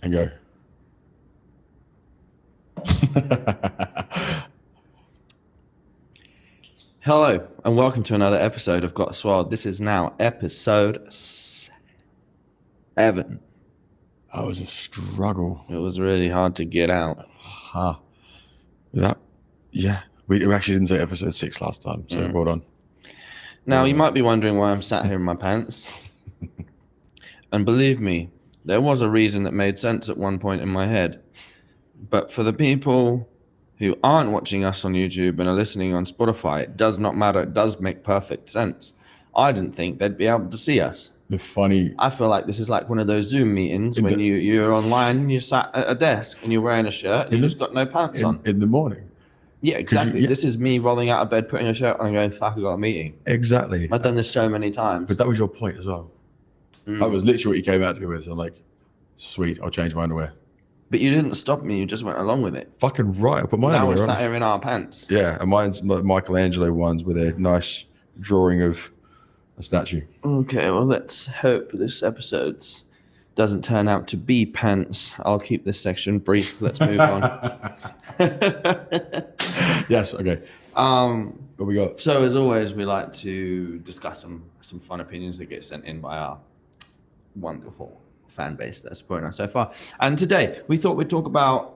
and go. Hello, and welcome to another episode of Got Swoled. This is now episode 7. That was a struggle. It was really hard to get out. We actually didn't say episode 6 last time, so well done. Now, you might be wondering why I'm sat here in my pants. And believe me, there was a reason that made sense at one point in my head. But for the people who aren't watching us on YouTube and are listening on Spotify, it does not matter. It does make perfect sense. I didn't think they'd be able to see us. I feel like this is like one of those Zoom meetings when you're online and you're sat at a desk and you're wearing a shirt and you just got no pants on. In the morning. Yeah, exactly. This is me rolling out of bed, putting a shirt on and going, fuck, I got a meeting. Exactly. I've done this so many times. But that was your point as well. That was literally what you came out to me with. So I'm like, sweet, I'll change my underwear. But you didn't stop me. You just went along with it. Fucking right. I put my underwear on. Now we're sat here in our pants. Yeah, and mine's Michelangelo ones with a nice drawing of a statue. Okay, well, let's hope this episode doesn't turn out to be pants. I'll keep this section brief. Let's move on. Yes, okay. What we got? So, as always, we like to discuss some fun opinions that get sent in by our wonderful fan base that's supporting us so far. And today, we thought we'd talk about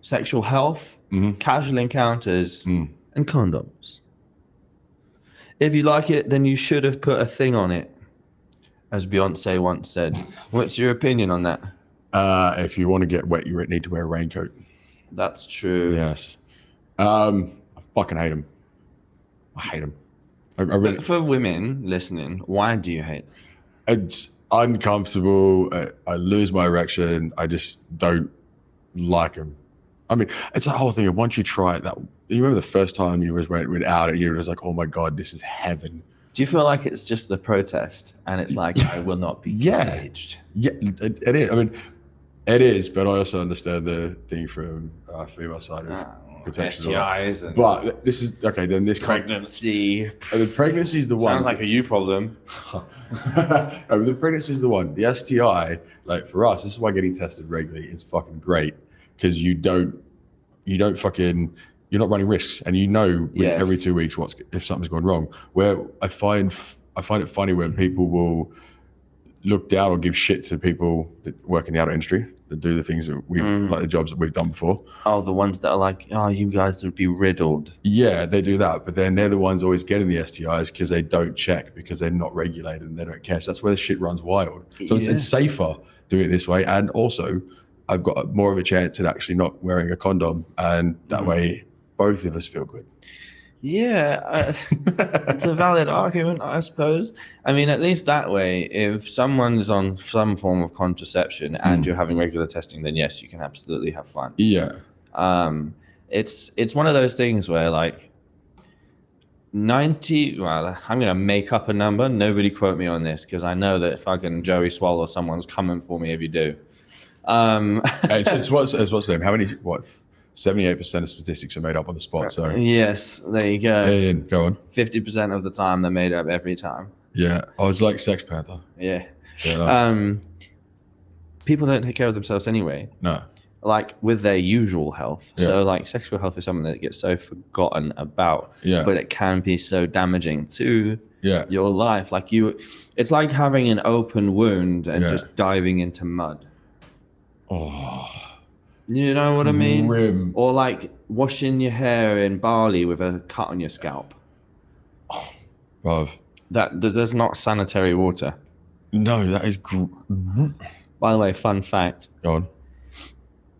sexual health, casual encounters, and condoms. If you like it, then you should have put a thing on it, as Beyonce once said. What's your opinion on that? If you want to get wet, you need to wear a raincoat. That's true. Yes. I fucking hate them. I hate them. But for women listening, why do you hate them? It's uncomfortable. I lose my erection. I just don't like them. I mean, it's that whole thing of once you try it, you remember the first time you went out and you was like, oh my God, this is heaven. Do you feel like it's just the protest and it's like, I will not be engaged? Yeah, it is. I mean, it is, but I also understand the thing from female side of protection. STIs. But this is, okay, then this pregnancy. The pregnancy is the one. Sounds like a you problem. The pregnancy is the one. The STI, like for us, this is why getting tested regularly is fucking great. Because you're not running risks, and every 2 weeks if something's gone wrong. Where I find it funny when people will look down or give shit to people that work in the outer industry that do the things that like the jobs that we've done before. Oh, the ones that are like, oh, you guys would be riddled. Yeah, they do that, but then they're the ones always getting the STIs because they don't check, because they're not regulated and they don't care. So that's where the shit runs wild. So it's safer doing it this way, and also I've got more of a chance at actually not wearing a condom, and that way both of us feel good. Yeah, it's a valid argument, I suppose. I mean, at least that way, if someone's on some form of contraception and you're having regular testing, then yes, you can absolutely have fun. Yeah. It's one of those things where like 90, well, I'm going to make up a number. Nobody quote me on this because I know that fucking Joey Swole or someone's coming for me if you do. It's what's the name? How many? 78% of statistics are made up on the spot. So yes, there you go. Yeah, go on. 50% of the time they're made up every time. Yeah, I was like Sex Panther. Yeah. Nice. People don't take care of themselves anyway. No. Like with their usual health. Yeah. So like sexual health is something that gets so forgotten about. Yeah. But it can be so damaging to your life. Like it's like having an open wound and just diving into mud. Oh. You know what I mean? Grim. Or like washing your hair in barley with a cut on your scalp. Oh, bruv. There's not sanitary water. No, that is... By the way, fun fact. Go on.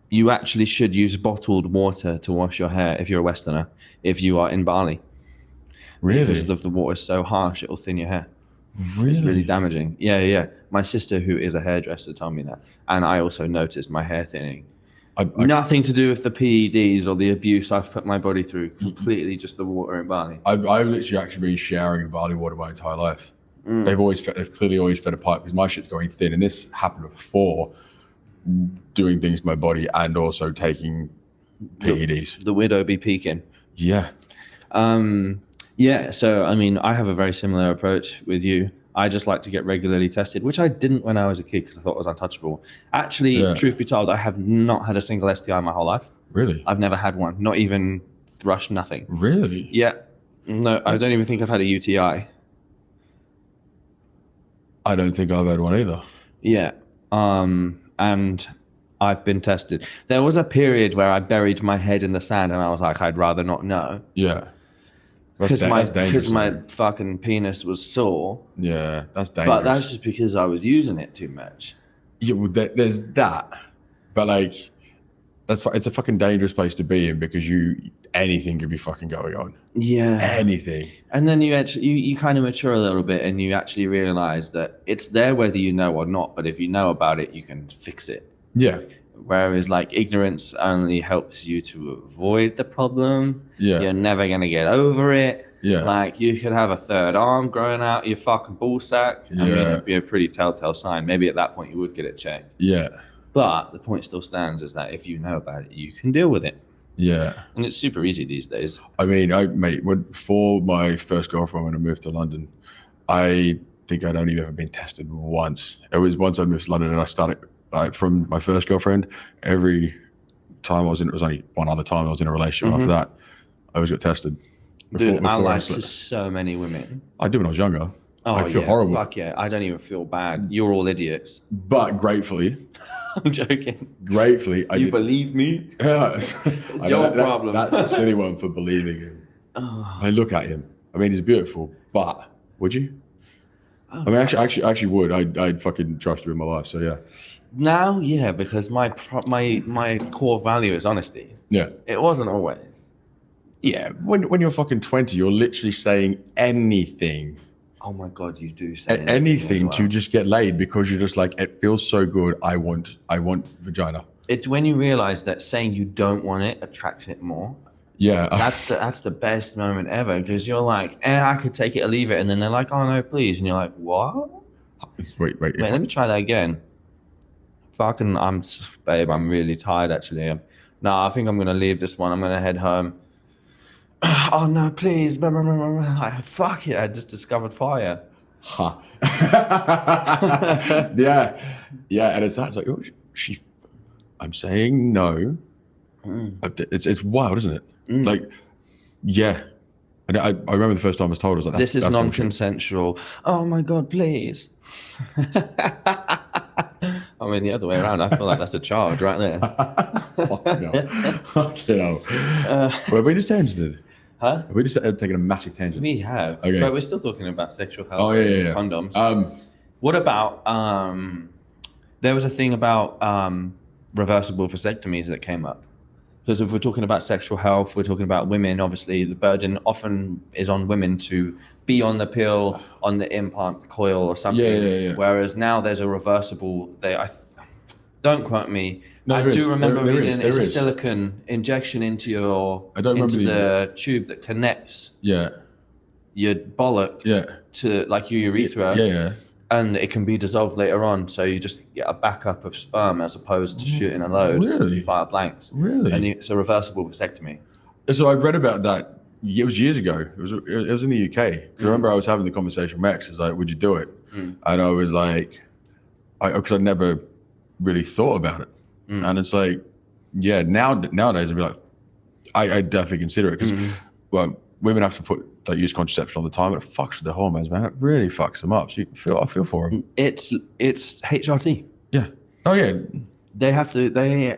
You actually should use bottled water to wash your hair if you're a Westerner, if you are in Bali. Really? Because the water is so harsh, it'll thin your hair. Really? It's really damaging. Yeah. My sister, who is a hairdresser, told me that. And I also noticed my hair thinning. Nothing to do with the PEDs or the abuse I've put my body through. Completely just the water in Bali. I've literally actually been showering in Bali water my entire life. They've clearly always fed a pipe because my shit's going thin, and this happened before doing things to my body and also taking PEDs. The widow be peaking. Yeah. Yeah. So I mean, I have a very similar approach with you. I just like to get regularly tested, which I didn't when I was a kid because I thought it was untouchable. Actually, truth be told, I have not had a single STI in my whole life. Really? I've never had one, not even thrush, nothing. Really? Yeah. No, I don't even think I've had a UTI. I don't think I've had one either. Yeah. And I've been tested. There was a period where I buried my head in the sand and I was like, I'd rather not know. Yeah. Because my fucking penis was sore. Yeah, that's dangerous. But that's just because I was using it too much. Yeah, well, there's that. But like, it's a fucking dangerous place to be in because anything could be fucking going on. Yeah. Anything. And then you kind of mature a little bit and you actually realize that it's there whether you know or not. But if you know about it, you can fix it. Yeah. Whereas like ignorance only helps you to avoid the problem. Yeah. You're never going to get over it. Yeah. Like you could have a third arm growing out your fucking ball sack. Yeah. I mean, it'd be a pretty telltale sign. Maybe at that point you would get it checked. Yeah. But the point still stands is that if you know about it, you can deal with it. Yeah. And it's super easy these days. I mean, before my first girlfriend, when I moved to London, I think I'd only ever been tested once. It was once I moved to London and I started from my first girlfriend. Every time it was only one other time I was in a relationship. After that, I always got tested. Dude, I lied to so many women. I did when I was younger. Oh, I feel horrible. Fuck yeah. I don't even feel bad. You're all idiots. But gratefully, I'm joking. Gratefully, you believe me? Yeah. It's your problem. That's a silly one for believing him. I look at him. I mean, he's beautiful, but would you? I mean, actually would. I'd fucking trust you in my life. So yeah. Now, yeah, because my core value is honesty. Yeah. It wasn't always. Yeah. When you're fucking 20, you're literally saying anything. Oh my God, you do say anything to just get laid because you're just like, it feels so good. I want vagina. It's when you realize that saying you don't want it attracts it more. Yeah. That's the best moment ever because you're like, I could take it or leave it. And then they're like, oh no, please. And you're like, what? Wait, let me try that again. Fucking, babe, I'm really tired actually. I think I'm going to leave this one. I'm going to head home. Oh no, please. Fuck it, I just discovered fire. Huh. Yeah. And it's like, oh, I'm saying no. It's wild, isn't it? Like, yeah. And I remember the first time I was told, I was like, this is non-consensual. Oh my God, please. I mean, the other way around, I feel like that's a charge right there. Fuck no. Have we just tangented? Huh? Have we just taken a massive tangent? We have. Okay. But we're still talking about sexual health. Oh, yeah. Condoms. What about, there was a thing about reversible vasectomies that came up. Because if we're talking about sexual health, we're talking about women, obviously the burden often is on women to be on the pill, on the implant coil or something. Yeah. Whereas now there's a reversible, don't quote me. No, I do remember reading it's a silicone injection into the tube that connects your bollock to like your urethra. Yeah. And it can be dissolved later on, so you just get a backup of sperm as opposed to shooting a load. Really? You fire blanks. Really? And it's a reversible vasectomy. So I read about that. It was years ago. It was in the UK. Because I remember I was having the conversation with Max. He's like, would you do it? And I was like, because I'd never really thought about it. And it's like, yeah, nowadays I'd be like, I'd definitely consider it. Because, well, women have to use contraception all the time. It fucks with their hormones, man. It really fucks them up. So I feel for them. It's HRT. Yeah. Oh yeah. They have to.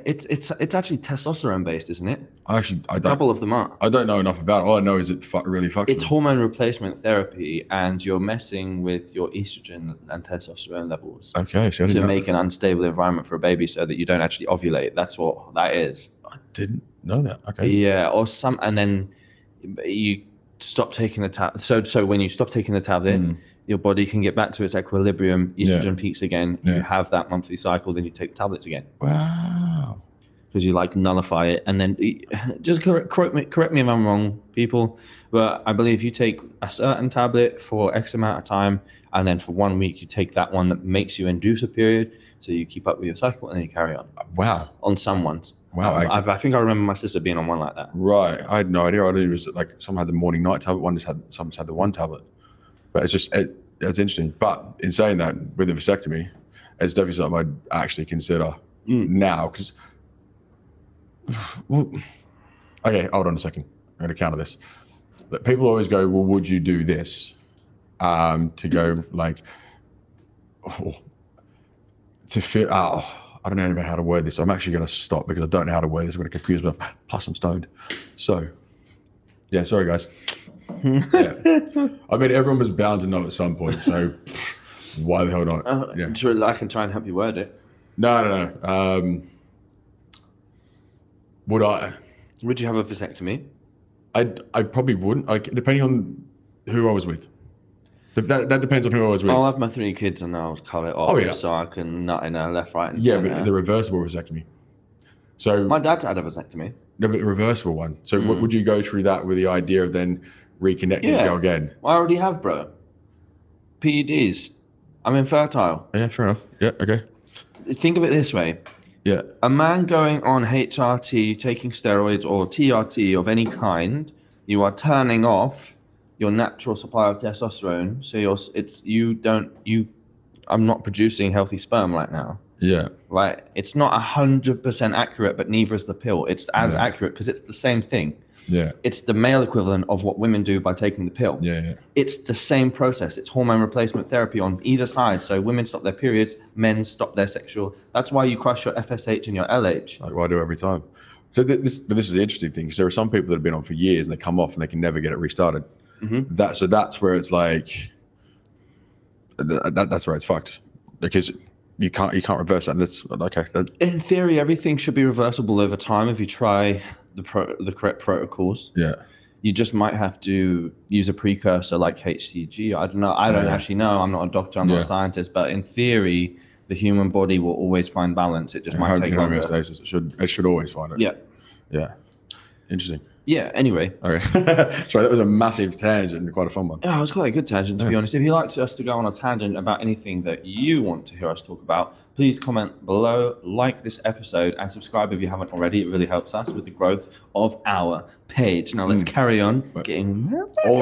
It's actually testosterone based, isn't it? A couple of them are. I don't know enough about it. All I know is it really fucks. It's hormone replacement therapy, and you're messing with your estrogen and testosterone levels. Okay, so to make an unstable environment for a baby, so that you don't actually ovulate. That's what that is. I didn't know that. Okay. Yeah, and then you stop taking the tablet. So when you stop taking the tablet, your body can get back to its equilibrium. Estrogen peaks again. You have that monthly cycle. Then you take tablets again. Wow. Because you nullify it, and then just correct me if I'm wrong, people. But I believe you take a certain tablet for X amount of time, and then for 1 week you take that one that makes you induce a period, so you keep up with your cycle, and then you carry on. Wow. On some ones. Wow. I think I remember my sister being on one like that. Right. I had no idea. I knew it was like some had the morning night tablet. Some had the one tablet. But it's just That's interesting. But in saying that, with the vasectomy, it's definitely something I'd actually consider now. Because, well, okay, hold on a second. I'm going to counter this. People always go, well, would you do this? To go like, to feel, I don't know how to word this. I'm actually going to stop because I don't know how to word this. I'm going to confuse myself. Plus, I'm stoned. So, yeah, sorry, guys. Yeah. I mean, everyone was bound to know at some point. So, why the hell not? Yeah. Sure, I can try and help you word it. No. Would I? Would you have a vasectomy? I probably wouldn't. Depending on who I was with. That depends on who I was with. I'll have my 3 kids and I'll cut it off so I can nut in a left, right, and center. But the reversible vasectomy. So my dad's had a vasectomy. No, but the reversible one. So would you go through that with the idea of then reconnecting and go again? I already have, bro. PEDs. I'm infertile. Yeah, fair enough. Yeah, okay. Think of it this way. Yeah. A man going on HRT, taking steroids or TRT of any kind, you are turning off your natural supply of testosterone. So I'm not producing healthy sperm right now. Yeah. Right. It's not 100% accurate, but neither is the pill. It's as accurate because it's the same thing. Yeah. It's the male equivalent of what women do by taking the pill. Yeah. It's the same process. It's hormone replacement therapy on either side. So women stop their periods, men stop their sexual. That's why you crush your FSH and your LH. Like what I do every time. So this is the interesting thing because there are some people that have been on for years and they come off and they can never get it restarted. Mm-hmm. That's where it's like that's where it's fucked because you can't reverse that. And that's okay. In theory, everything should be reversible over time if you try the correct protocols. Yeah. You just might have to use a precursor like HCG. I don't know. I don't actually know. I'm not a doctor. I'm not a scientist. But in theory, the human body will always find balance. It just might take longer. Homeostasis. It should always find it. Yeah. Yeah. Interesting. Yeah, anyway. Okay. Sorry, that was a massive tangent and quite a fun one. Yeah, it was quite a good tangent, to be honest. If you'd like us to go on a tangent about anything that you want to hear us talk about, please comment below, like this episode, and subscribe if you haven't already. It really helps us with the growth of our page. Now, let's carry on getting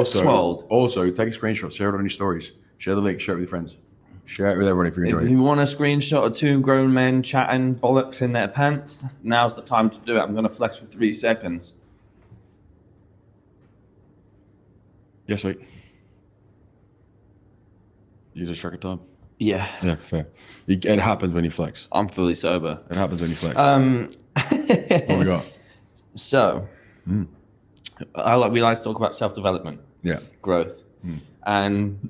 swoled. Also, take a screenshot, share it on your stories. Share the link, share it with your friends. Share it with everyone if you're enjoying it. If you want a screenshot of 2 grown men chatting bollocks in their pants, now's the time to do it. I'm going to flex for 3 seconds. Yes, wait. You just struck a time. Yeah. Yeah, fair. It happens when you flex. I'm fully sober. It happens when you flex. What we got? So, we like to talk about self-development. Yeah. Growth. And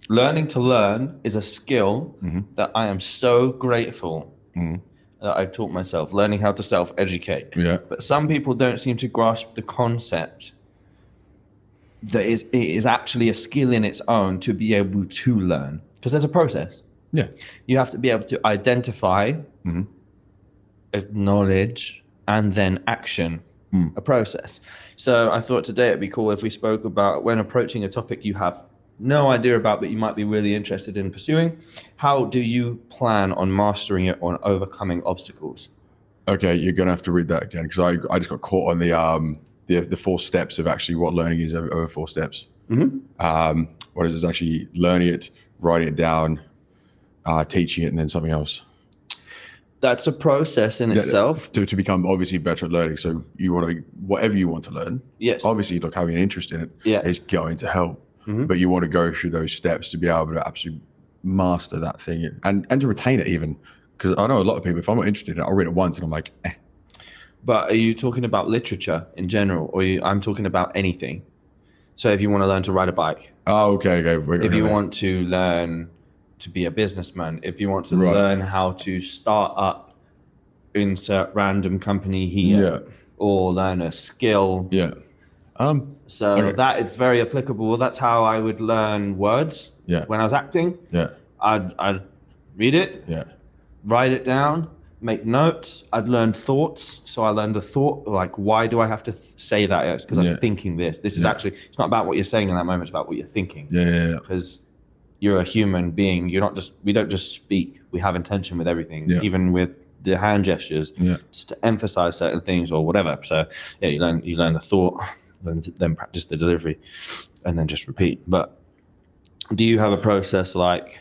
learning to learn is a skill that I am so grateful that I've taught myself. Learning how to self-educate. Yeah. But some people don't seem to grasp the concept that it is actually a skill in its own to be able to learn. Because there's a process. Yeah. You have to be able to identify, acknowledge, and then action a process. So I thought today it'd be cool if we spoke about when approaching a topic you have no idea about, but you might be really interested in pursuing. How do you plan on mastering it or overcoming obstacles? Okay, you're going to have to read that again because I just got caught on the 4 steps of actually what learning is over 4 steps. What is it? Actually learning it, writing it down, teaching it, and then something else. That's a process in itself. To become obviously better at learning. So you want to, whatever you want to learn, yes. Obviously like having an interest in it is going to help. But you want to go through those steps to be able to actually master that thing and to retain it even. Because I know a lot of people, if I'm not interested in it, I'll read it once and I'm like, eh. But are you talking about literature in general, or I'm talking about anything? So if you want to learn to ride a bike. Oh, okay. If you want to learn to be a businessman, if you want to learn how to start up, insert random company here, or learn a skill. Yeah. That it's very applicable. That's how I would learn words when I was acting. Yeah. I'd read it, write it down, make notes. I'd learn thoughts. So I learned a thought, like, why do I have to say that? It's because I'm thinking this. This is actually, it's not about what you're saying in that moment, it's about what you're thinking. Yeah. Because you're a human being. We don't just speak. We have intention with everything, even with the hand gestures, just to emphasize certain things or whatever. So you learn the thought, then practice the delivery, and then just repeat. But do you have a process like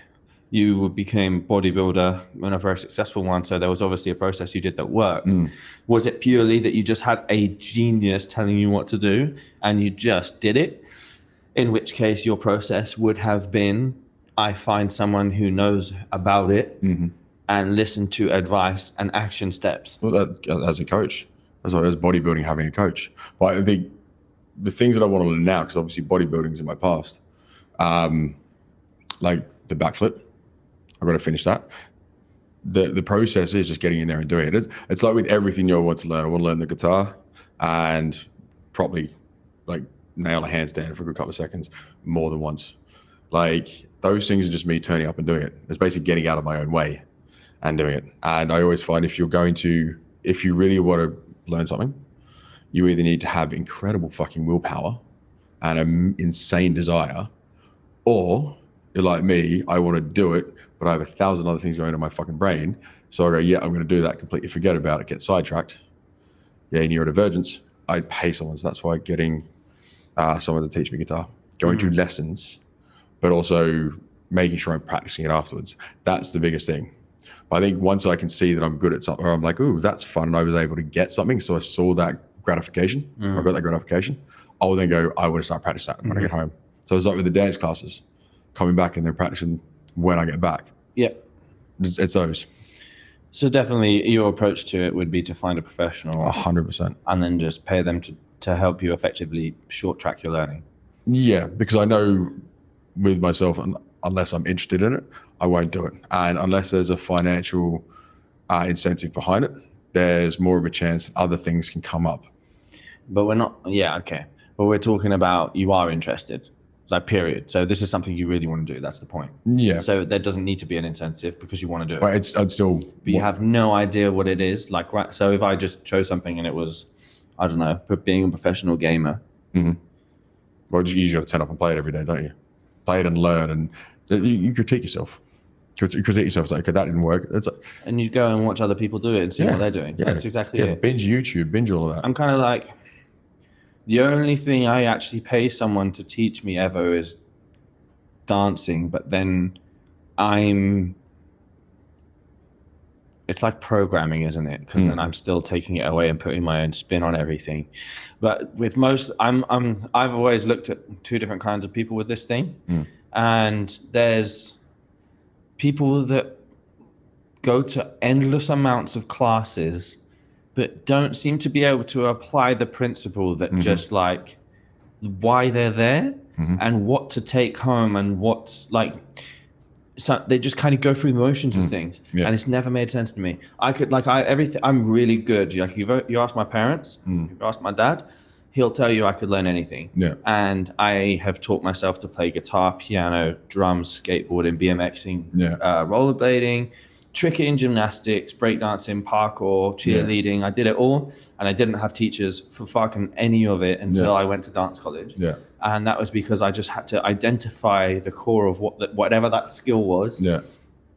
you became bodybuilder and a very successful one, so there was obviously a process you did that worked. Was it purely that you just had a genius telling you what to do and you just did it? In which case your process would have been, I find someone who knows about it and listen to advice and action steps. Well, as a coach, that's why I was bodybuilding, having a coach. But I think the things that I want to learn now, because obviously bodybuilding's in my past, like the backflip, I've got to finish that. The process is just getting in there and doing it. It's like with everything you want to learn. I want to learn the guitar and probably like nail a handstand for a good couple of seconds more than once. Like those things are just me turning up and doing it. It's basically getting out of my own way and doing it. And I always find if you really want to learn something, you either need to have incredible fucking willpower and an insane desire, or you're like me, I want to do it, but I have 1,000 other things going on in my fucking brain. So I go, yeah, I'm going to do that, completely forget about it, get sidetracked. Yeah, neurodivergence. I'd pay someone. So that's why getting someone to teach me guitar, going to lessons, but also making sure I'm practicing it afterwards. That's the biggest thing. But I think once I can see that I'm good at something, or I'm like, ooh, that's fun, and I was able to get something, so I saw that gratification, I got that gratification, I'll then go, I want to start practicing that when I get home. So it's like with the dance classes, coming back and then practicing when I get back. Yeah. It's those. So definitely your approach to it would be to find a professional. 100%. And then just pay them to help you effectively short track your learning. Yeah, because I know with myself, unless I'm interested in it, I won't do it. And unless there's a financial incentive behind it, there's more of a chance other things can come up. But we're not, yeah, okay. But we're talking about you are interested, like period. So this is something you really want to do. That's the point. Yeah. So there doesn't need to be an incentive because you want to do it. Right, I'd still. But you have no idea what it is. Like, right. So if I just chose something and it was, I don't know, being a professional gamer. Well, you usually got to turn up and play it every day, don't you? Play it and learn, and you critique yourself. You critique yourself. It's like, okay, that didn't work. It's like, and you go and watch other people do it and see what they're doing. Yeah. That's exactly it. Binge YouTube, binge all of that. I'm kind of like, the only thing I actually pay someone to teach me ever is dancing, but then it's like programming, isn't it? Because then I'm still taking it away and putting my own spin on everything. But with most, I've always looked at two different kinds of people with this thing. And there's people that go to endless amounts of classes but don't seem to be able to apply the principle that just like why they're there and what to take home and what's like. So they just kind of go through the motions of things, and it's never made sense to me. I'm really good. Like you ask my parents, you ask my dad, he'll tell you I could learn anything. Yeah. And I have taught myself to play guitar, piano, drums, skateboarding, BMXing, rollerblading, tricking, gymnastics, breakdancing, parkour, cheerleading. I did it all, and I didn't have teachers for fucking any of it until I went to dance college. Yeah. And that was because I just had to identify the core of whatever that skill was. Yeah.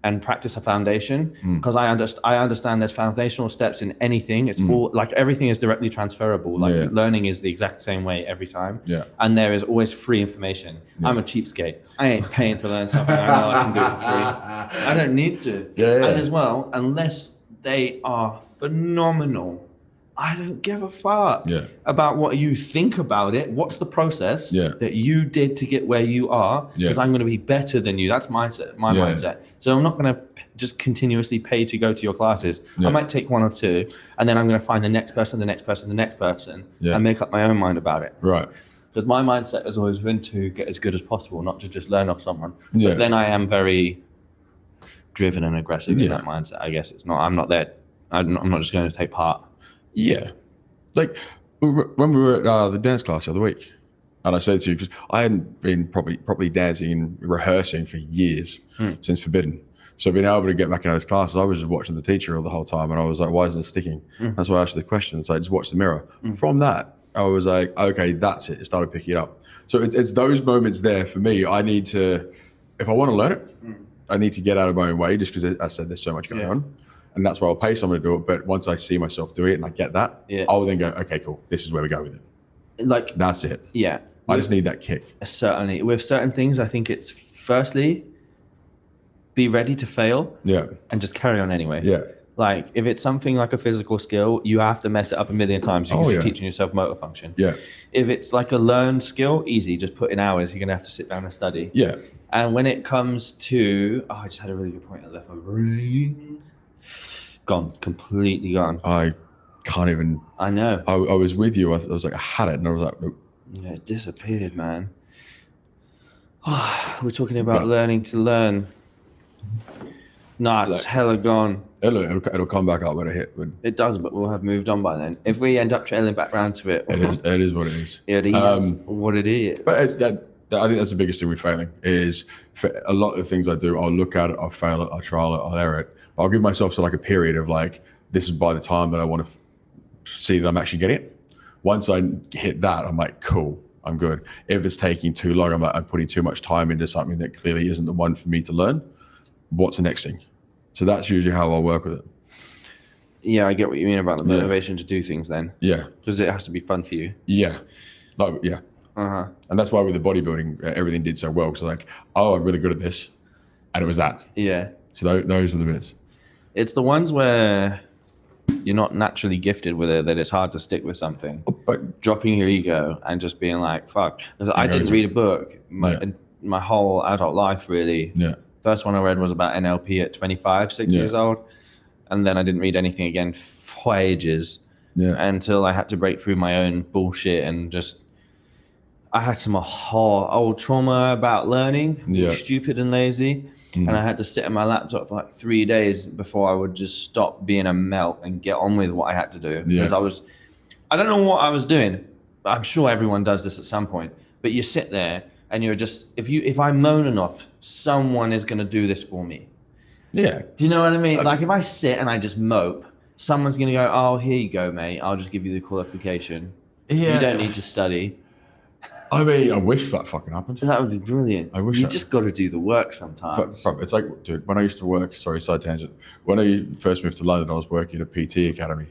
And practice a foundation, because I understand there's foundational steps in anything. It's all like everything is directly transferable. Like learning is the exact same way every time. Yeah. And there is always free information. Yeah. I'm a cheapskate. I ain't paying to learn something I know I can do for free. I don't need to. Yeah. And as well, unless they are phenomenal, I don't give a fuck about what you think about it. What's the process that you did to get where you are? Because I'm going to be better than you. That's my mindset. So I'm not going to just continuously pay to go to your classes. I might take one or two, and then I'm going to find the next person, the next person, the next person, and make up my own mind about it. Right. Because my mindset has always been to get as good as possible, not to just learn off someone. Yeah. But then I am very driven and aggressive in that mindset. I guess it's not. I'm not there. I'm not just going to take part. Yeah. Like when we were at the dance class the other week, and I said to you, because I hadn't been properly dancing and rehearsing for years since Forbidden. So being able to get back into those classes, I was just watching the teacher all the whole time, and I was like, why isn't it sticking? That's why I asked the question. So I just watched the mirror. From that, I was like, okay, that's it. It started picking it up. So it's those moments there for me. I need to, if I want to learn it, I need to get out of my own way, just because I said there's so much going on. And that's why I'll pay someone to do it. But once I see myself do it and I get that, I'll then go, okay, cool. This is where we go with it. Like, that's it. Yeah. I just need that kick. Certainly. With certain things, I think it's firstly, be ready to fail. Yeah. And just carry on anyway. Yeah. Like if it's something like a physical skill, you have to mess it up a million times because you're teaching yourself motor function. Yeah. If it's like a learned skill, easy, just put in hours. You're gonna have to sit down and study. Yeah. And when it comes to, I just had a really good point. I left my brain. Gone, completely gone. I can't even. I know. I was with you. I was like, I had it, and I was like, nope. Yeah, it disappeared, man. We're talking about learning to learn. Nah, it's hella gone. It'll come back up when I hit. It does, but we'll have moved on by then. If we end up trailing back round to it. It is what it is. It is what it is. But I think that's the biggest thing with failing is for a lot of the things I do, I'll look at it, I'll fail it, I'll trial it, I'll error it. I'll give myself like a period of like, this is by the time that I want to see that I'm actually getting it. Once I hit that, I'm like, cool, I'm good. If it's taking too long, I'm like, I'm putting too much time into something that clearly isn't the one for me to learn. What's the next thing? So that's usually how I'll work with it. Yeah, I get what you mean about the motivation to do things then. Yeah. Because it has to be fun for you. Yeah. Like, yeah. Uh-huh. And that's why with the bodybuilding, everything did so well. Because like, oh, I'm really good at this. And it was that. Yeah. So those are the bits. It's the ones where you're not naturally gifted with it that it's hard to stick with something. But dropping your ego and just being like, fuck. I didn't read a book my whole adult life, really. Yeah. First one I read was about NLP at 25, 6 years old. And then I didn't read anything again for ages until I had to break through my own bullshit and just, I had some whole old trauma about learning, stupid and lazy. And I had to sit at my laptop for like 3 days before I would just stop being a melt and get on with what I had to do. Because I don't know what I was doing. I'm sure everyone does this at some point, but you sit there and you're just, if I moan enough, someone is going to do this for me. Yeah. Do you know what I mean? Like if I sit and I just mope, someone's going to go, oh, here you go, mate. I'll just give you the qualification. Yeah. You don't need to study. I mean, I wish that fucking happened. That would be brilliant. I wish you just got to do the work sometimes. But it's like, dude, when I used to work, sorry, side tangent. When I first moved to London, I was working at a PT academy,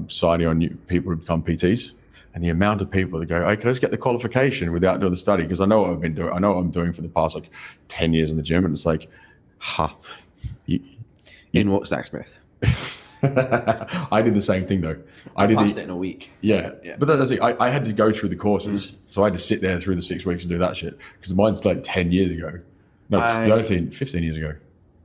signing on new people to become PTs. And the amount of people that go, hey, can I just get the qualification without doing the study? Because I know what I've been doing. I know what I'm doing for the past like 10 years in the gym. And it's like, In walks Zach Smith. I did the same thing though. I passed it in a week. Yeah. But that's the thing. I had to go through the courses. So I had to sit there through the 6 weeks and do that shit. Because mine's like 10 years ago. No, it's 15 years ago.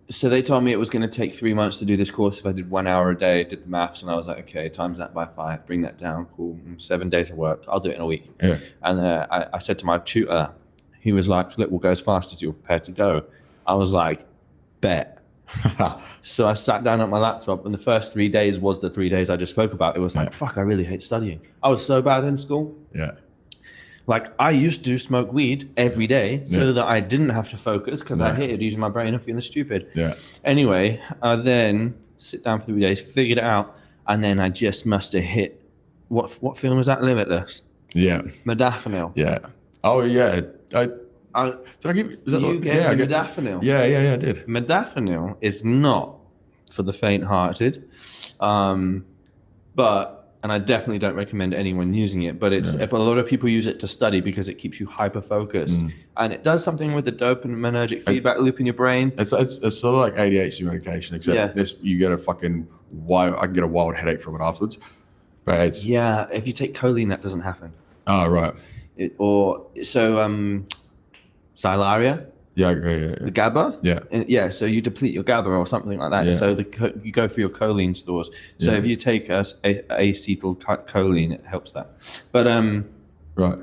So they told me it was going to take 3 months to do this course if I did 1 hour a day, did the maths, and I was like, okay, times that by 5, bring that down, cool, 7 days of work, I'll do it in a week. Yeah. And I said to my tutor, he was like, look, we'll go as fast as you're prepared to go. I was like, bet. So I sat down at my laptop, and the first 3 days was the 3 days I just spoke about. It was like, fuck, I really hate studying. I was so bad in school. Yeah. Like I used to smoke weed every day so that I didn't have to focus because I hated using my brain and feeling stupid. Yeah. Anyway, I then sit down for 3 days, figured it out, and then I just must have hit what film was that? Limitless. Yeah. Modafinil. Yeah. Oh yeah. Did I give you? Modafinil? Yeah, I did. Modafinil is not for the faint-hearted, but. And I definitely don't recommend anyone using it, but but a lot of people use it to study because it keeps you hyper-focused. And it does something with the dopaminergic feedback loop in your brain. It's sort of like ADHD medication, except this you get a fucking I can get a wild headache from it afterwards. But it's if you take choline, that doesn't happen. Oh right. Silaria. Yeah, I agree. The GABA? Yeah. So you deplete your GABA or something like that. Yeah. So you go for your choline stores. So if you take acetylcholine, it helps that. But right.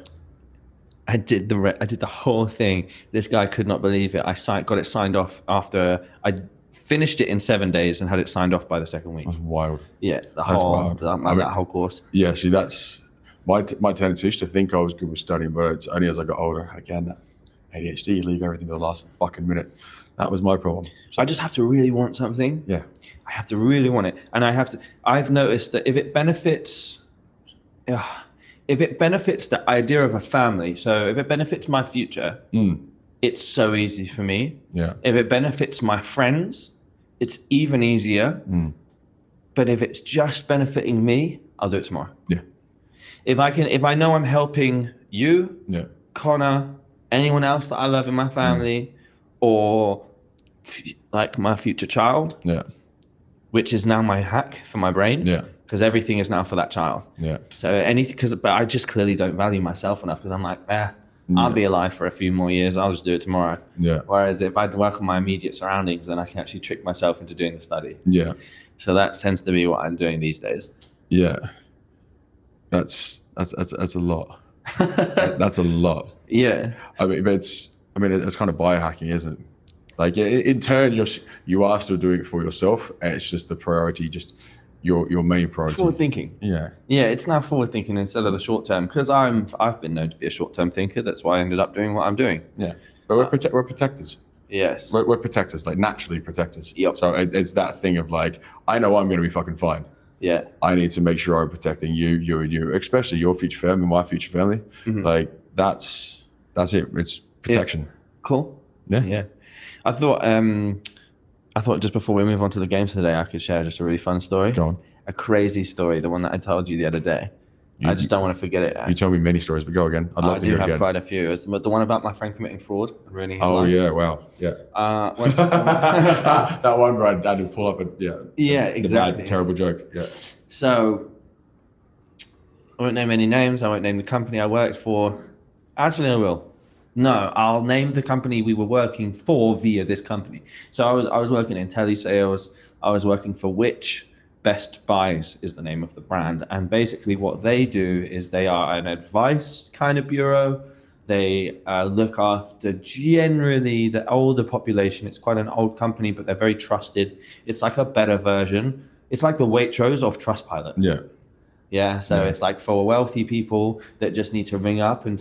I did the whole thing. This guy could not believe it. I got it signed off after I finished it in 7 days and had it signed off by the second week. That's wild. Yeah, that whole course. Yeah, see, that's my tendency is to think I was good with studying, but it's only as I got older. Again, ADHD, you leave everything to the last fucking minute. That was my problem. So I just have to really want something. Yeah. I have to really want it. And I've noticed that if it benefits the idea of a family, so if it benefits my future, it's so easy for me. Yeah. If it benefits my friends, it's even easier. But if it's just benefiting me, I'll do it tomorrow. Yeah. If I know I'm helping you, Connor, anyone else that I love in my family, or like my future child. Yeah. Which is now my hack for my brain. Yeah. Because everything is now for that child. Yeah. So anything, but I just clearly don't value myself enough, because I'm like, I'll be alive for a few more years. I'll just do it tomorrow. Yeah. Whereas if I'd work on my immediate surroundings, then I can actually trick myself into doing the study. Yeah. So that tends to be what I'm doing these days. Yeah. That's a lot. That's a lot. Yeah. I mean, it's kind of biohacking, isn't it? Like in turn, you are still doing it for yourself. And it's just the priority, just your main priority. Forward thinking. Yeah. Yeah, it's now forward thinking instead of the short term, because I've been known to be a short term thinker. That's why I ended up doing what I'm doing. Yeah. But we're protectors. Yes. We're protectors, like naturally protectors. Yep. So it's that thing of like, I know I'm going to be fucking fine. Yeah. I need to make sure I'm protecting you, and you, especially your future family, my future family. Mm-hmm. Like that's it. It's protection. Yeah. Cool. Yeah. Yeah. I thought just before we move on to the game today, I could share just a really fun story. Go on. A crazy story, the one that I told you the other day. I just don't want to forget it. You tell me many stories, but go again. I'd love to hear it again. I do have quite a few. It's the one about my friend committing fraud. Ruining his life. life. Yeah, wow. Yeah. That one guy had to pull up and Yeah, exactly. Bad, terrible joke. Yeah. So I won't name any names. I won't name the company I worked for. Actually, I will. No, I'll name the company we were working for via this company. So I was working in telesales. I was working for Which Best Buys is the name of the brand. And basically what they do is they are an advice kind of bureau. They look after generally the older population. It's quite an old company, but they're very trusted. It's like a better version. It's like the Waitrose of Trustpilot. Yeah. Yeah. So it's like for wealthy people that just need to ring up and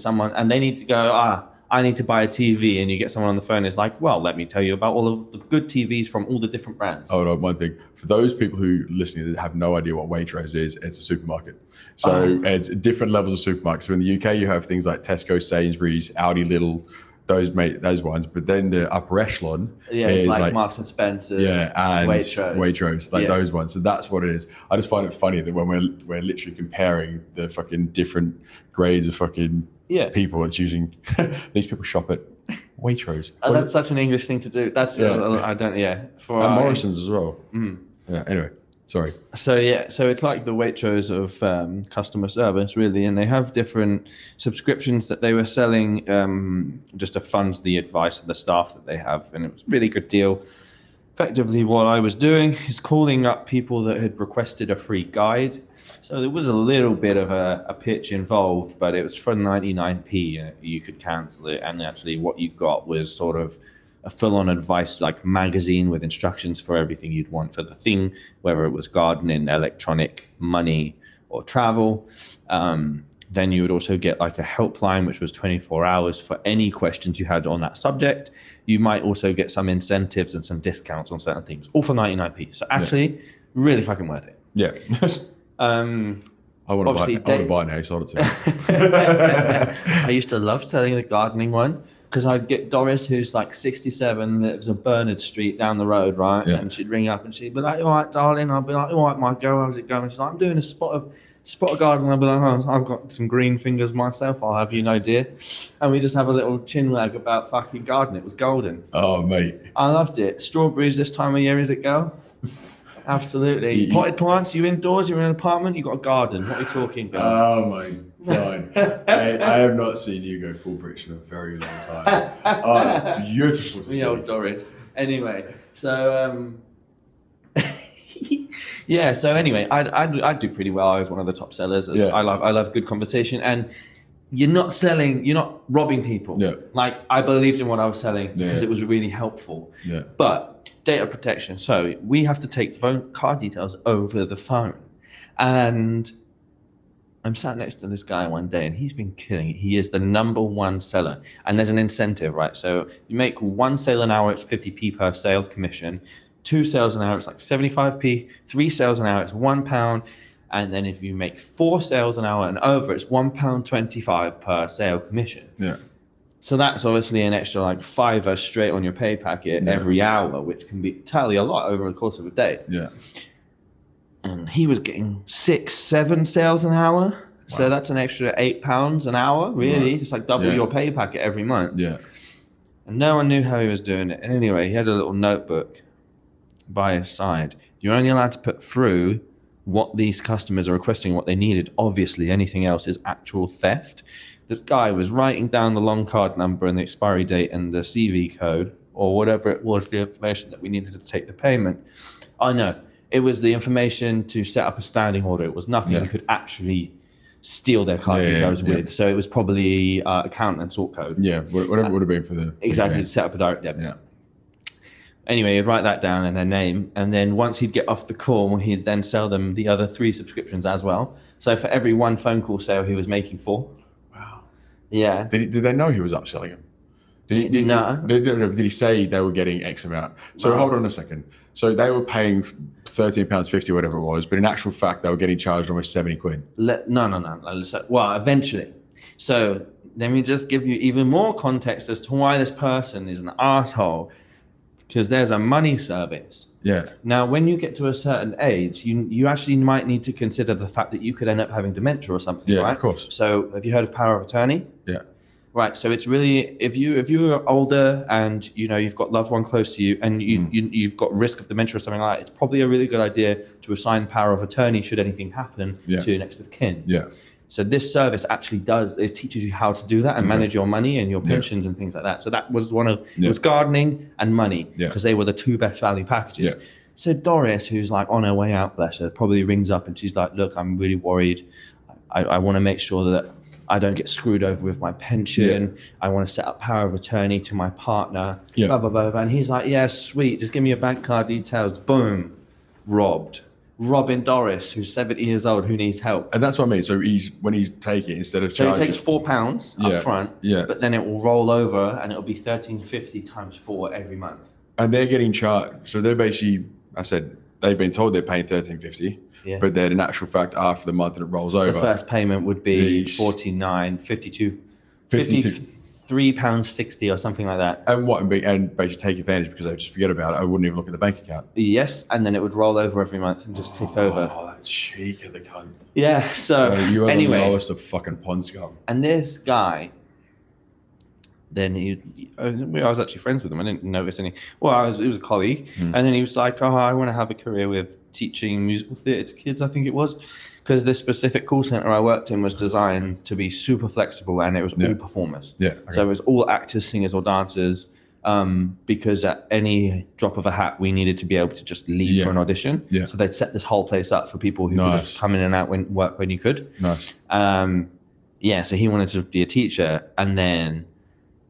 they need to go, I need to buy a TV, and you get someone on the phone who's like, well, let me tell you about all of the good TVs from all the different brands. Oh, no, one thing. For those people who listening that have no idea what Waitrose is, it's a supermarket. So it's different levels of supermarkets. So in the UK, you have things like Tesco, Sainsbury's, Aldi, Lidl, those ones. But then the upper echelon is like Marks and Spencer's, and Waitrose, like those ones. So that's what it is. I just find it funny that when we're literally comparing the fucking different grades of fucking people that's using these people shop at Waitrose. That's such an English thing to do. That's I don't for Morrison's as well. Yeah. Anyway, sorry. So it's like the Waitrose of customer service, really, and they have different subscriptions that they were selling just to fund the advice of the staff that they have, and it was a really good deal. Effectively, what I was doing is calling up people that had requested a free guide. So there was a little bit of a pitch involved, but it was for 99p. You could cancel it, and actually what you got was sort of a full-on advice like magazine with instructions for everything you'd want for the thing, whether it was gardening, electronic, money, or travel. Then you would also get like a helpline, which was 24 hours for any questions you had on that subject. You might also get some incentives and some discounts on certain things, all for 99p. So actually, really fucking worth it. Yeah. I want to buy now. You sold it to me. I used to love selling the gardening one, because I'd get Doris, who's like 67, lives on Bernard Street down the road, right? Yeah. And she'd ring up and she'd be like, all right, darling. I'd be like, all right, my girl, how's it going? She's like, I'm doing a spot of garden. I'll be like, oh, I've got some green fingers myself. I'll have you know, dear. And we just have a little chinwag about fucking garden. It was golden. Oh, mate. I loved it. Strawberries this time of year, is it, girl? Absolutely. Potted plants, you indoors, you're in an apartment, you got a garden. What are you talking about? Oh my God. I have not seen you go full bricks in a very long time. Oh, it's beautiful to see. The old Doris. Anyway, so yeah, so anyway, I'd do pretty well. I was one of the top sellers. Yeah. I love good conversation, and you're not robbing people. Yeah. Like, I believed in what I was selling because it was really helpful. Yeah. But data protection. So we have to take phone card details over the phone. And I'm sat next to this guy one day, and he's been killing it. He is the #1 seller. And there's an incentive, right? So you make 1 sale an hour, it's 50p per sale commission. 2 sales an hour, it's like 75p. 3 sales an hour, it's £1. And then if you make 4 sales an hour and over, it's £1.25 per sale commission. Yeah. So that's obviously an extra like $5 straight on your pay packet every hour, which can be tally a lot over the course of a day. Yeah. And he was getting 6, 7 sales an hour. So that's an extra £8 an hour, really. It's like double your pay packet every month. Yeah. And no one knew how he was doing it. And anyway, he had a little notebook by his side. You're only allowed to put through what these customers are requesting, what they needed. Obviously, anything else is actual theft. This guy was writing down the long card number and the expiry date and the CV code, or whatever it was, the information that we needed to take the payment. I know. It was the information to set up a standing order. It was nothing you could actually steal their card details with. So it was probably account and sort code. Yeah, whatever it would have been for the... Exactly, to set up a direct debit. Yeah. Anyway, he'd write that down and their name, and then once he'd get off the call, he'd then sell them the other 3 subscriptions as well. So for every 1 phone call sale, he was making 4. Wow. Yeah. Did they know he was upselling them? No. Did he say they were getting X amount? So hold on a second. So they were paying £13.50, whatever it was, but in actual fact, they were getting charged almost 70 quid. No. Well, eventually. So let me just give you even more context as to why this person is an asshole. Because there's a money service. Yeah. Now, when you get to a certain age, you actually might need to consider the fact that you could end up having dementia or something, right? Yeah, of course. So have you heard of power of attorney? Yeah. Right. So it's really, if you're older and you've got loved one close to you and you've got risk of dementia or something like that, it's probably a really good idea to assign power of attorney should anything happen to your next of kin. Yeah. So this service actually it teaches you how to do that and manage your money and your pensions and things like that. So that was it was gardening and money because they were the 2 best value packages. Yeah. So Doris, who's like on her way out, bless her, probably rings up and she's like, look, I'm really worried. I want to make sure that I don't get screwed over with my pension. Yeah. I want to set up power of attorney to my partner. Yeah. Blah, blah, blah, blah. And he's like, yeah, sweet. Just give me your bank card details. Boom. Robbed. Robbing Doris, who's 70 years old, who needs help. And that's what I mean. So when he's taking, instead of charging... So he takes £4 up front, but then it will roll over and it'll be $13.50 times 4 every month. And they're getting charged. So they're basically, they've been told they're paying $13.50. Yeah. But then in actual fact, after the month that it rolls over... The first payment would be £53.60 or something like that. And basically take advantage because they just forget about it. I wouldn't even look at the bank account. Yes, and then it would roll over every month and just tick over. Oh, that cheek of the cunt. Yeah, so you are the lowest of fucking pond scum. And this guy, then I was actually friends with him. I didn't notice any. Well, it was a colleague. And then he was like, I want to have a career with teaching musical theatre to kids, I think it was. Because this specific call center I worked in was designed to be super flexible and it was all performers. Yeah. Okay. So it was all actors, singers, or dancers. Because at any drop of a hat, we needed to be able to just leave for an audition. Yeah. So they'd set this whole place up for people who could just come in and out work when you could. Nice. So he wanted to be a teacher. And then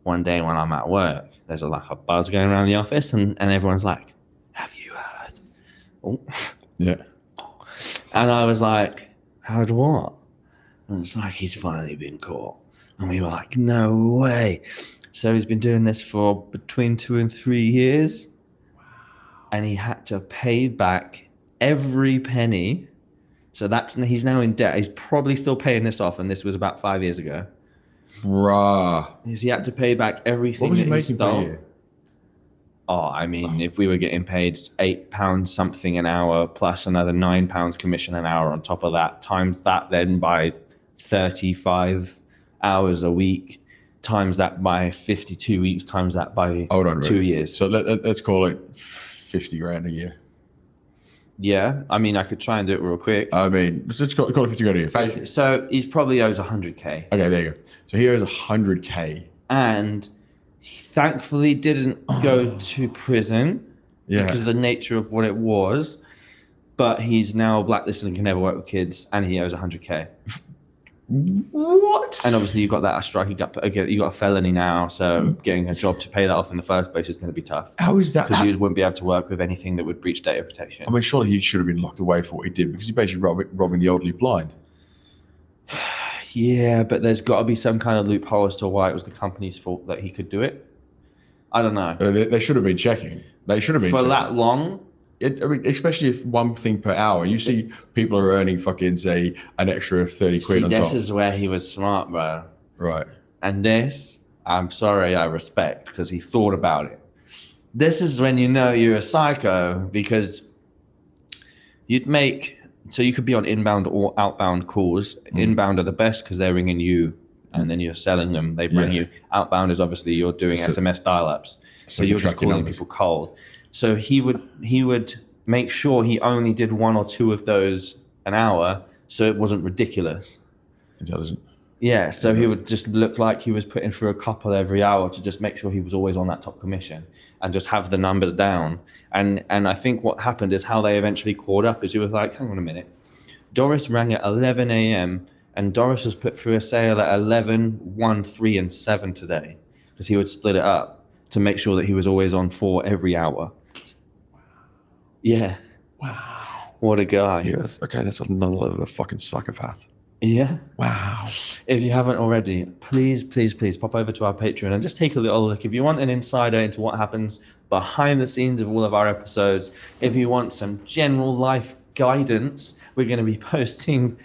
one day when I'm at work, there's a buzz going around the office and everyone's like, have you heard? Oh. Yeah. And I was like, heard what? And it's like, he's finally been caught. And we were like, no way. So he's been doing this for between 2 and 3 years. Wow. And he had to pay back every penny. So he's now in debt. He's probably still paying this off. And this was about 5 years ago. Bruh. He had to pay back everything that he stole. Per year? Oh, I mean, if we were getting paid £8 something an hour plus another £9 commission an hour on top of that, times that then by 35 hours a week, times that by 52 weeks, times that by 2 years. So let's call it 50 grand a year. Yeah, I mean, I could try and do it real quick. I mean, let's call it 50 grand a year. So he's probably owes 100K. Okay, there you go. So he owes 100K. And he thankfully didn't go to prison because of the nature of what it was. But he's now blacklisted and can never work with kids, and he owes 100K. What? And obviously you got that strike. You got a felony now, so getting a job to pay that off in the first place is going to be tough. How is that? Because you wouldn't be able to work with anything that would breach data protection. I mean, surely he should have been locked away for what he did because he's basically robbing the elderly blind. Yeah, but there's got to be some kind of loophole as to why it was the company's fault that he could do it. I don't know. They should have been checking. They should have been for checking. That long. I mean, especially if one thing per hour. You see people are earning fucking, say, an extra 30 quid on top. This is where he was smart, bro. Right. And this, I'm sorry, I respect because he thought about it. This is when you know you're a psycho because you'd make So you could be on inbound or outbound calls. Inbound are the best because they're ringing you and then you're selling them. They've rang you. Outbound is obviously you're doing SMS dial-ups. So you're just calling people cold. So he would make sure he only did 1 or 2 of those an hour so it wasn't ridiculous. Intelligent. Yeah, so he would just look like he was putting through a couple every hour to just make sure he was always on that top commission and just have the numbers down. And I think what happened is how they eventually caught up is he was like, hang on a minute. Doris rang at 11 a.m. and Doris has put through a sale at 11, 1, 3, and 7 today because he would split it up to make sure that he was always on 4 every hour. Yeah. Wow. What a guy. Yes. Okay, that's another level of fucking psychopath. Yeah. Wow. If you haven't already, please pop over to our Patreon and just take a little look. If you want an insider into what happens behind the scenes of all of our episodes, if you want some general life guidance, we're going to be posting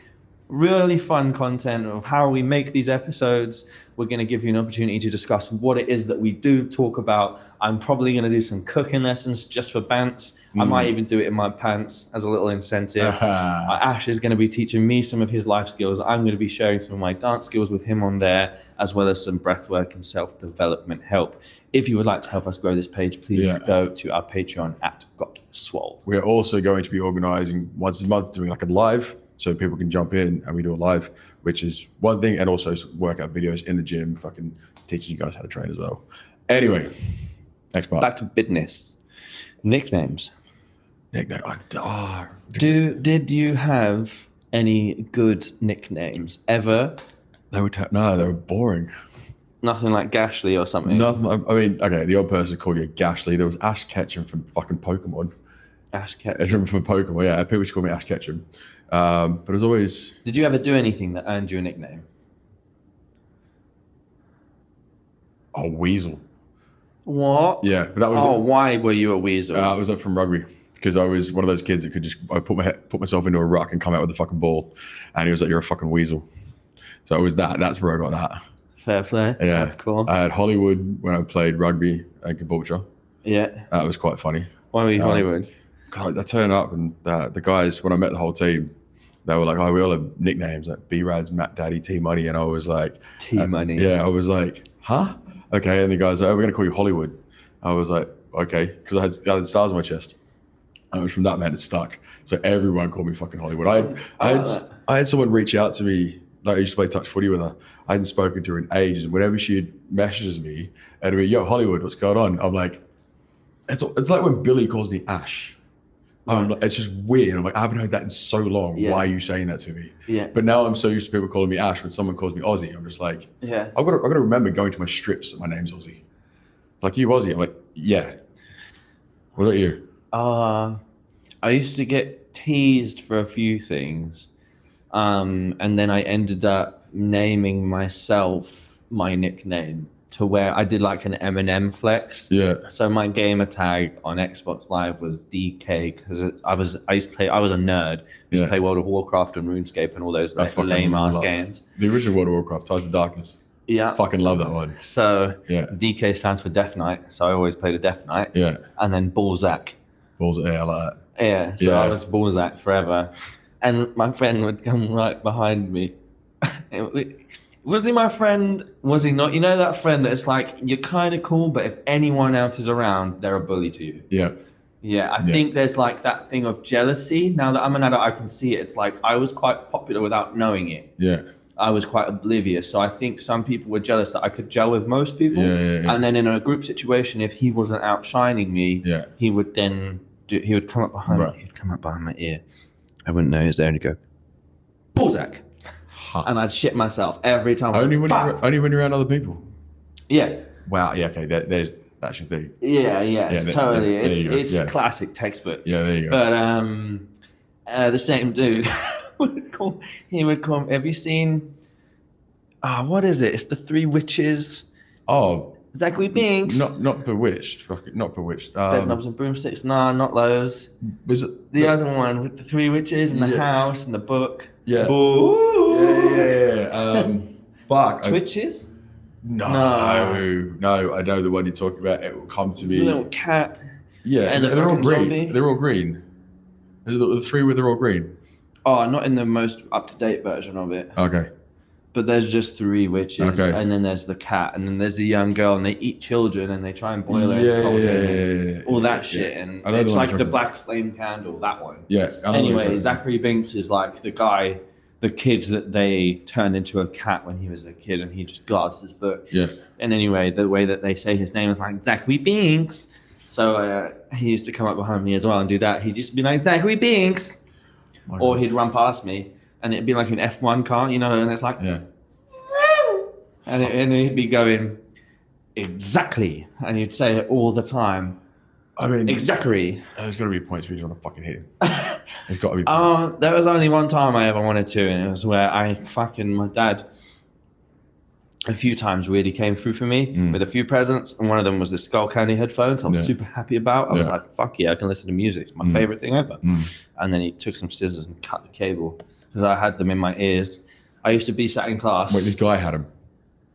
really fun content of how we make these episodes. We're going to give you an opportunity to discuss what it is that we do talk about. I'm probably going to do some cooking lessons just for bants. I might even do it in my pants as a little incentive. Ash is going to be teaching me some of his life skills. I'm going to be sharing some of my dance skills with him on there, as well as some breathwork and self-development help. If you would like to help us grow this page, please go to our Patreon at Got Swoled. We're also going to be organizing once a month, doing like a live, so people can jump in and we do a live, which is one thing, and also workout videos in the gym, fucking teaching you guys how to train as well. Anyway, next part. Back to business. Nicknames. Nickname. Did you have any good nicknames ever? They were boring. Nothing like Gashly or something? Nothing. I mean, okay, the odd person called you Gashly. There was Ash Ketchum from fucking Pokemon. Ash Ketchum from Pokemon, yeah. People used to call me Ash Ketchum. But it was always... Did you ever do anything that earned you a nickname? Oh, Weasel. What? Yeah, but that was... why were you a weasel? I was up from rugby because I was one of those kids that could just put myself into a ruck and come out with a fucking ball, and he was like, "You're a fucking weasel." So it was that. That's where I got that. Fair play. Yeah, that's cool. I had Hollywood when I played rugby at Caboolture. Yeah, that was quite funny. Why were you Hollywood? God, I turned up and the guys, when I met the whole team, they were like, "Oh, we all have nicknames like B-Rads, Matt Daddy, T Money," and I was like, "T Money." Yeah, I was like, "Huh? Okay." And the guys were like, "Oh, we're gonna call you Hollywood." I was like, "Okay," because I had stars on my chest. And it was from that man, it stuck. So everyone called me fucking Hollywood. I had someone reach out to me, like I used to play touch footy with her. I hadn't spoken to her in ages. And whenever she messages me, and be, "Yo, Hollywood, what's going on?" I'm like, it's like when Billy calls me Ash. Like, it's just weird. I'm like, I haven't heard that in so long. Yeah. Why are you saying that to me? Yeah. But now I'm so used to people calling me Ash. When someone calls me Aussie, I'm just like, yeah. I've got to remember going to my strips that my name's Aussie. Like, "You Aussie?" I'm like, "Yeah." What about you? I used to get teased for a few things, and then I ended up naming myself my nickname to where I did like an Eminem flex. Yeah. So my gamer tag on Xbox Live was DK because I was a nerd. I used to play World of Warcraft and RuneScape and all those like lame ass games. The original World of Warcraft, Ties of Darkness. Yeah. Fucking love that one. So DK stands for Death Knight, so I always played a Death Knight. Yeah. And then Balzac. Balzac, yeah, I like that. Yeah, so I was Balzac forever. And my friend would come right behind me. Was he my friend? Was he not? You know that friend that it's like, you're kind of cool, but if anyone else is around, they're a bully to you. Yeah. Yeah, I think there's like that thing of jealousy. Now that I'm an adult, I can see it. It's like I was quite popular without knowing it. Yeah. I was quite oblivious. So I think some people were jealous that I could gel with most people. Yeah. And then in a group situation, if he wasn't outshining me, he would then he would come up behind me. He'd come up behind my ear. I wouldn't know he was there, and he'd go, "Balzac." And I'd shit myself every time. Only when you're around other people. Yeah. Wow. Yeah. Okay. That's your thing. Yeah. It's totally. It's classic textbook. Yeah. There you go. But the same dude he would call. Have you seen? What is it? It's the Three Witches. Oh. Zachary Binks. Not Bewitched. Not Bewitched. Bedknobs and Broomsticks. Nah, not those. Was it the other one with the Three Witches and the house and the book? Yeah. Ooh. Yeah. Fuck. Twitches? No. I know the one you're talking about. It will come to me. The little cat. Yeah, and they're all green. Zombie. They're all green. Is it the three where they're all green? Oh, not in the most up-to-date version of it. Okay. But there's just 3 witches, Okay. and then there's the cat, and then there's the young girl, and they eat children, and they try and boil it, all that shit, and it's like the black flame candle, that one. Yeah. Anyway, Zachary Binks is like the kid that they turned into a cat when he was a kid, and he just guards this book. Yeah. And anyway, the way that they say his name is like Zachary Binks. So he used to come up behind me as well and do that. He'd just be like, Zachary Binks. Or he'd run past me, and it'd be like an F1 car, you know, and it's like, yeah. And he'd be going, exactly. And he'd say it all the time. I mean, exactly. There's got to be points where you just want to fucking hit him. There's got to be points. There was only one time I ever wanted to, and it was where my dad a few times really came through for me with a few presents, and one of them was the Skull Candy headphones I was super happy about. I was like, fuck yeah, I can listen to music. It's my favorite thing ever. And then he took some scissors and cut the cable because I had them in my ears. I used to be sat in class. Wait, this guy had them?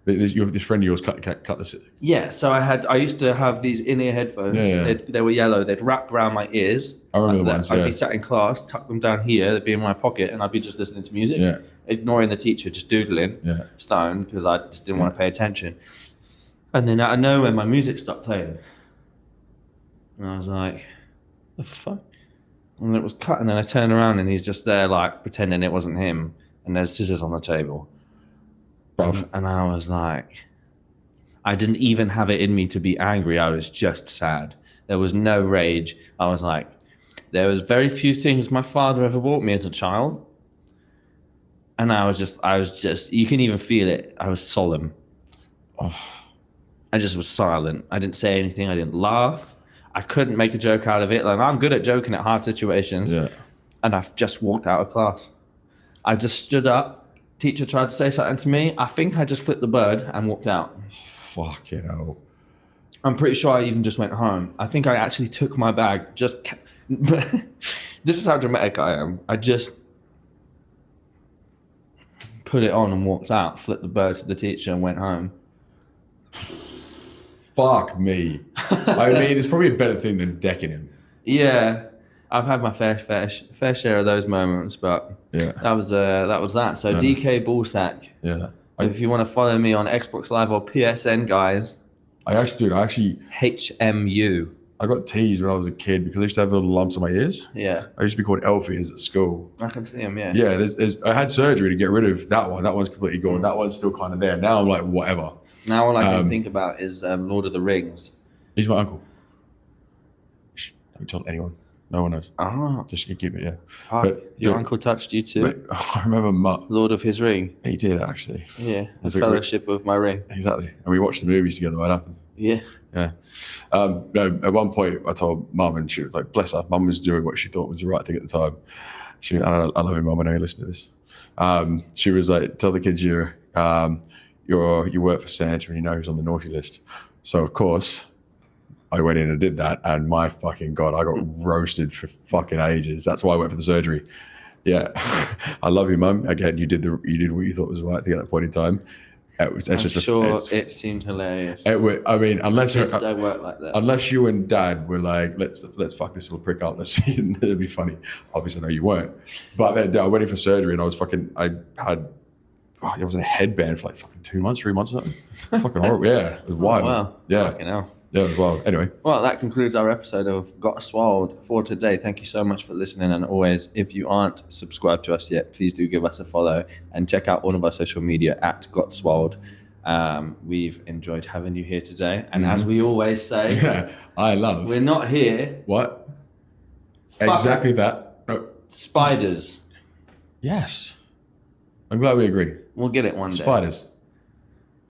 This friend of yours cut the... Yeah, so I used to have these in-ear headphones. Yeah. They were yellow. They'd wrap around my ears. I remember the ones, I'd be sat in class, tuck them down here, they'd be in my pocket, and I'd be just listening to music, ignoring the teacher, just doodling, stoned, because I just didn't want to pay attention. And then out of nowhere, my music stopped playing. And I was like, the fuck? And it was cut, and then I turned around, and he's just there, like, pretending it wasn't him, and there's scissors on the table. And I was like, I didn't even have it in me to be angry. I was just sad. There was no rage. I was like, there was very few things my father ever bought me as a child. And I was just, you can even feel it. I was solemn. Oh. I just was silent. I didn't say anything. I didn't laugh. I couldn't make a joke out of it. Like, I'm good at joking at hard situations. Yeah. And I've just walked out of class. I just stood up. Teacher tried to say something to me. I think I just flipped the bird and walked out. Fucking hell. I'm pretty sure I even just went home. I think I actually took my bag. This is how dramatic I am. I just put it on and walked out, flipped the bird to the teacher and went home. Fuck me. I mean, it's probably a better thing than decking him. Yeah. I've had my fair share of those moments, but that was that. So DK Ballsack. Yeah. If you want to follow me on Xbox Live or PSN, guys. I actually HMU. I got teased when I was a kid because I used to have little lumps on my ears. Yeah. I used to be called Elfies at school. I can see them, yeah. Yeah, I had surgery to get rid of that one. That one's completely gone. That one's still kind of there. Now I'm like, whatever. Now all I can think about is Lord of the Rings. He's my uncle. Shh, don't tell anyone. No one knows. Just keep it, But your uncle touched you too? I remember Lord of his Ring. He did, actually. Yeah, the Fellowship of my Ring. Exactly. And we watched the movies together. What happened? Yeah. Yeah. No, at one point, I told Mum, and she was like, bless her, Mum was doing what she thought was the right thing at the time. I love you, Mum, I know you listen to this. She was like, tell the kids you work for Santa and you know who's on the naughty list. So, of course, I went in and did that, and my fucking God, I got roasted for fucking ages. That's why I went for the surgery. Yeah. I love you, Mum. Again, you did what you thought was the right thing at that point in time. It seemed hilarious. I mean, unless don't work like that. Unless you and Dad were like, let's fuck this little prick up. Let's see, it'd be funny. Obviously, I know you weren't. But then I went in for surgery, and I was in a headband for like fucking 2 months, 3 months or something. Fucking horrible. Yeah, it was wild. Wow. Yeah. Fucking hell. Yeah, it was wild. Anyway. Well, that concludes our episode of Got Swoled for today. Thank you so much for listening. And always, if you aren't subscribed to us yet, please do give us a follow and check out all of our social media at Got Swoled. We've enjoyed having you here today. And as we always say, we're not here. What? Exactly that. No. Spiders. Yes. I'm glad we agree. We'll get it one day. Spiders.